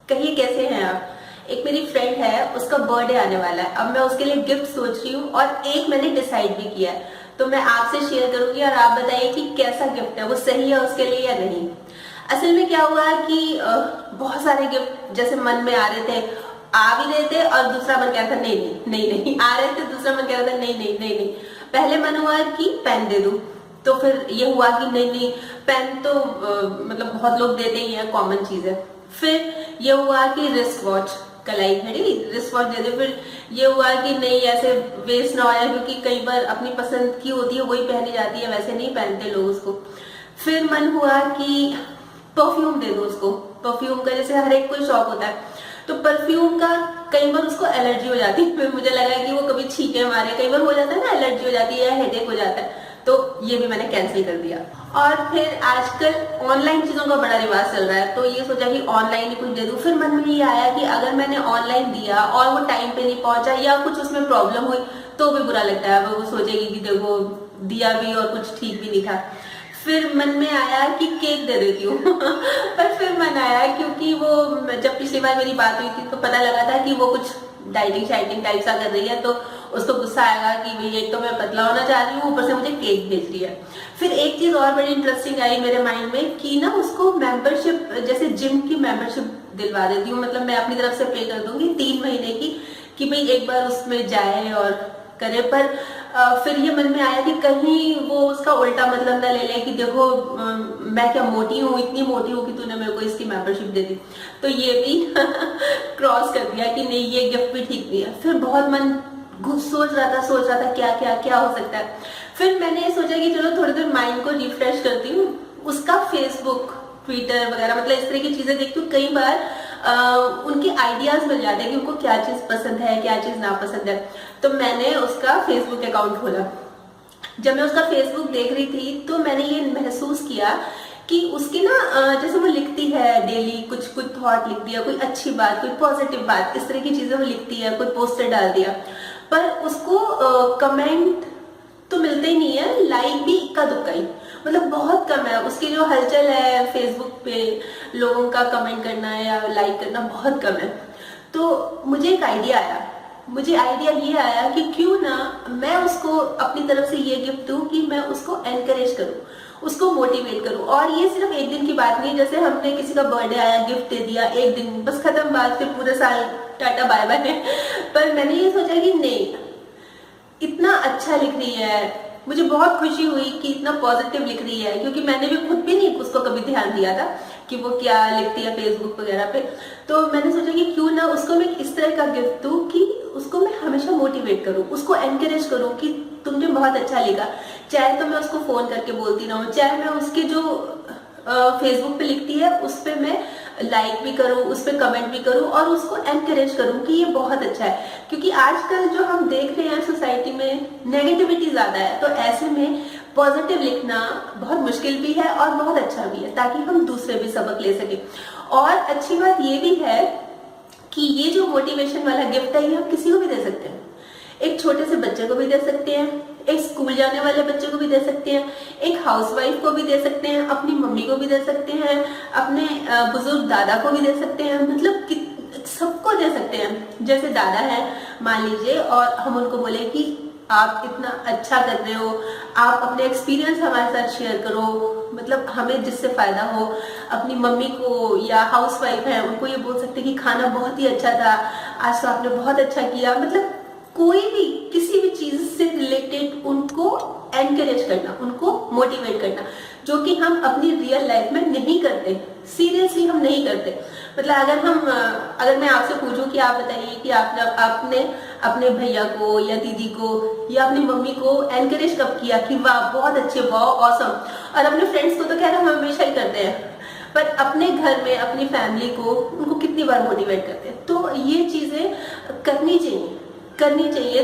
कहिए कैसे हैं आप। एक मेरी फ्रेंड है, उसका बर्थडे आने वाला है। अब मैं उसके लिए गिफ्ट सोच रही हूँ और एक मैंने डिसाइड भी किया है, तो मैं आपसे शेयर करूंगी और आप बताइए कि कैसा गिफ्ट है, वो सही है उसके लिए या नहीं। असल में क्या हुआ कि बहुत सारे गिफ्ट जैसे मन में आ रहे थे, आ भी रहे थे, और दूसरा मन कह रहा था नहीं नहीं नहीं नहीं, आ रहे थे, दूसरा मन कह रहा था नहीं नहीं नहीं नहीं। पहले मन हुआ कि पेन दे दूं, तो फिर ये हुआ कि नहीं नहीं, पेन तो मतलब बहुत लोग देते ही हैं, कॉमन चीज है। फिर ये हुआ कि रिस्ट वॉच, कलाई घड़ी रिस्ट वॉच दे दे। फिर ये हुआ कि नहीं, ऐसे वेस्ट ना हो जाए, क्योंकि कई बार अपनी पसंद की होती है वही पहनी जाती है, वैसे नहीं पहनते लोग उसको। फिर मन हुआ कि परफ्यूम दे दो उसको। परफ्यूम का जैसे हर एक कोई शौक होता है, तो परफ्यूम का कई बार उसको एलर्जी हो जाती है। फिर मुझे लगा कि वो कभी छींके मारे, कई बार हो जाता है ना, एलर्जी हो जाती है या हेडेक हो जाता है, तो ये भी मैंने कैंसिल कर दिया। और फिर आजकल ऑनलाइन चीजों का बड़ा रिवाज चल रहा है, तो ये सोचा कि ऑनलाइन ही कुछ दे दूं। फिर मन में ये आया कि अगर मैंने ऑनलाइन दिया और वो टाइम पे नहीं पहुंचा या कुछ उसमें प्रॉब्लम हुई तो भी बुरा लगता है, वो सोचेगी कि देखो दिया भी और कुछ ठीक भी नहीं था। फिर मन में आया कि केक दे देती हूँ पर फिर मन आया, क्योंकि वो जब पिछली बार मेरी बात हुई थी तो पता लगा था कि वो कुछ डाइटिंग शाइटिंग टाइप सा कर रही है, तो उसको गुस्सा आएगा कि भाई एक तो मैं पतला होना चाह रही हूँ, ऊपर से मुझे केक भेज रही है। फिर एक चीज और बड़ी इंटरेस्टिंग आई मेरे माइंड में कि ना उसको मेंबरशिप, जैसे जिम की मेंबरशिप दिलवा देती हूँ। मतलब मैं अपनी तरफ से पे कर दूंगी 3 महीने की, कि भाई एक बार उसमें जाए और करे। पर फिर ये मन में आया कि कहीं वो उसका उल्टा मतलब ना ले ले कि देखो मैं क्या मोटी हूँ, इतनी मोटी हूँ कि तूने मेरे को इसकी मेंबरशिप दे दी। तो ये भी क्रॉस कर दिया कि नहीं, ये गिफ्ट भी ठीक नहीं है। फिर बहुत मन सोच रहा था क्या क्या क्या हो सकता है। फिर मैंने ये सोचा कि चलो थोड़ी देर माइंड को रिफ्रेश करती हूँ। उसका फेसबुक, ट्विटर वगैरह, मतलब इस तरह की चीजें देखती हूँ। कई बार उनके आइडियाज मिल जाते हैं कि उनको क्या चीज पसंद है, क्या चीज नापसंद है। तो मैंने उसका फेसबुक अकाउंट खोला। जब मैं उसका फेसबुक देख रही थी तो मैंने ये महसूस किया कि उसकी ना जैसे वो लिखती है डेली कुछ कुछ थॉट लिख दिया, कोई अच्छी बात, कोई पॉजिटिव बात, इस तरह की चीजें वो लिखती है, कोई पोस्टर डाल दिया, पर उसको कमेंट तो मिलते ही नहीं है, लाइक भी इक्का दुक्का ही, मतलब बहुत कम है। उसकी जो हलचल है फेसबुक पे, लोगों का कमेंट करना या लाइक करना बहुत कम है। तो मुझे एक आइडिया आया, मुझे आइडिया ये आया कि क्यों ना मैं उसको अपनी तरफ से ये गिफ्ट दूं कि मैं उसको एनकरेज करूं, उसको मोटिवेट करूं। और ये सिर्फ एक दिन की बात नहीं, जैसे हमने किसी का बर्थडे आया, गिफ्ट दे दिया, एक दिन बस खत्म बात, फिर पूरे साल टाटा बाय बाय। पर मैंने ये सोचा कि नहीं, इतना अच्छा लिख रही है, मुझे बहुत खुशी हुई कि इतना पॉजिटिव लिख रही है, क्योंकि मैंने भी खुद भी नहीं उसको कभी ध्यान दिया था कि वो क्या लिखती है फेसबुक वगैरह पे। तो मैंने सोचा कि क्यों ना उसको मैं इस तरह का गिफ्ट दूं कि उसको मैं हमेशा मोटिवेट करूं, उसको एनकरेज करूं कि तुमने बहुत अच्छा लिखा। चाहे तो मैं उसको फोन करके बोलती रहूं, चाहे मैं उसके जो फेसबुक पे लिखती है उस पर मैं लाइक भी करूं, उस पर कमेंट भी करूं और उसको एनकरेज करूं कि ये बहुत अच्छा है। क्योंकि आजकल जो हम देख रहे हैं सोसाइटी में नेगेटिविटी ज्यादा है, तो ऐसे में पॉजिटिव लिखना बहुत मुश्किल भी है और बहुत अच्छा भी है, ताकि हम दूसरे भी सबक ले सके। और अच्छी बात ये भी है कि ये जो मोटिवेशन वाला गिफ्ट है ये हम किसी को भी दे सकते हैं। एक छोटे से बच्चे को भी दे सकते हैं, एक स्कूल जाने वाले बच्चे को भी दे सकते हैं, एक हाउसवाइफ को भी दे सकते हैं, अपनी मम्मी को भी दे सकते हैं, अपने बुजुर्ग दादा को भी दे सकते हैं, मतलब सबको दे सकते हैं। जैसे दादा है मान लीजिए, और हम उनको बोले कि आप इतना अच्छा कर रहे हो, आप अपने एक्सपीरियंस हमारे साथ शेयर करो, मतलब हमें जिससे फायदा हो। अपनी मम्मी को या हाउसवाइफ है उनको ये बोल सकते हैं कि खाना बहुत ही अच्छा था, आज तो आपने बहुत अच्छा किया। मतलब कोई भी किसी भी चीज से रिलेटेड उनको एनकरेज करना, उनको मोटिवेट करना, जो कि हम अपनी रियल लाइफ में नहीं करते, सीरियसली हम नहीं करते। मतलब अगर मैं आपसे पूछूं कि आप बताइए कि आपने अपने भैया को या दीदी को या अपनी मम्मी को एनकरेज कब किया कि वाह बहुत अच्छे, वाह ऑसम। और अपने फ्रेंड्स को तो खैर हम हमेशा ही करते हैं, पर अपने घर में अपनी फैमिली को उनको कितनी बार मोटिवेट करते हैं। तो ये चीजें करनी चाहिए।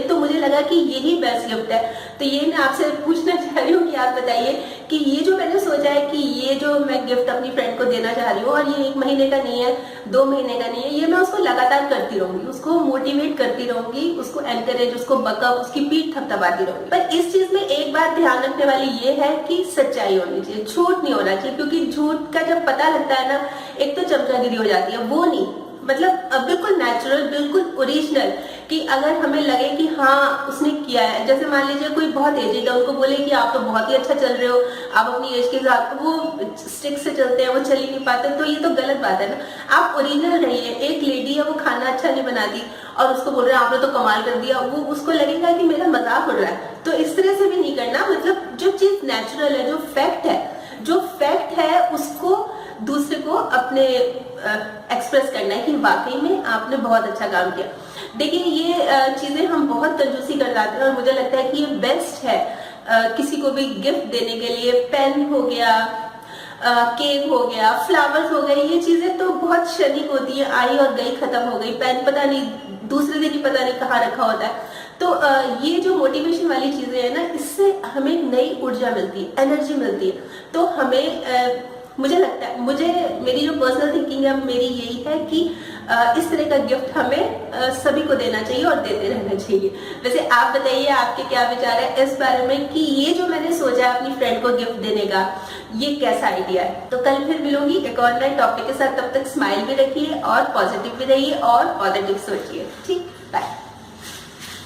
तो मुझे लगा कि यही बेस्ट गिफ्ट है। तो ये मैं आपसे पूछना चाह रही हूँ कि आप बताइए कि ये जो मैंने सोचा है कि ये जो मैं गिफ्ट अपनी फ्रेंड को देना चाह रही हूँ, और ये 1 महीने का नहीं है, 2 महीने का नहीं है, ये मैं उसको लगातार करती रहूंगी, उसको मोटिवेट करती रहूंगी, उसको एनकरेज, उसको बकअप, उसकी पीठ थपथपाती रहूंगी। पर इस चीज में एक बात ध्यान रखने वाली ये है कि सच्चाई होनी चाहिए, झूठ नहीं होना चाहिए। क्योंकि झूठ का जब पता लगता है ना, एक तो चमचागिरी हो जाती है, वो नहीं, मतलब बिल्कुल नेचुरल, बिल्कुल ओरिजिनल, कि अगर हमें लगे कि हाँ उसने किया है। जैसे मान लीजिए कोई बहुत एजेड है, उनको बोले कि आप तो बहुत ही अच्छा चल रहे हो, आप अपनी एज के साथ, वो स्टिक से चलते हैं, वो चल ही नहीं पाते, तो ये तो गलत बात है ना। आप ओरिजिनल रहिए। एक लेडी है, वो खाना अच्छा नहीं बनाती और उसको बोल रहे हैं आपने तो कमाल कर दिया, वो उसको लगेगा कि मेरा मजाक उड़ रहा है। तो इस तरह से भी नहीं करना। मतलब जो चीज नेचुरल है, जो फैक्ट है उसको दूसरे को अपने एक्सप्रेस करना है कि वाकई में आपने बहुत अच्छा काम किया। देखिए ये चीजें हम बहुत कंजूसी कर जाते हैं और मुझे लगता है कि ये बेस्ट है किसी को भी गिफ्ट देने के लिए। पेन हो गया, केक हो गया, फ्लावर्स हो गए, ये चीजें तो बहुत क्षणिक होती है, आई और गई, खत्म हो गई। पेन पता नहीं दूसरे दिन ही पता नहीं कहाँ रखा होता है। तो ये जो मोटिवेशन वाली चीजें है ना, इससे हमें नई ऊर्जा मिलती है, एनर्जी मिलती है। तो हमें मुझे लगता है, मेरी जो पर्सनल थिंकिंग है मेरी यही है कि इस तरह का गिफ्ट हमें सभी को देना चाहिए और देते रहना चाहिए। वैसे आप बताइए आपके क्या विचार है इस बारे में कि ये जो मैंने सोचा है अपनी फ्रेंड को गिफ्ट देने का, ये कैसा आइडिया है। तो कल फिर मिलूंगी एक और नए टॉपिक के साथ। तब तक स्माइल भी रखिए और पॉजिटिव भी रहिए और पॉजिटिव सोचिए। ठीक, बाय।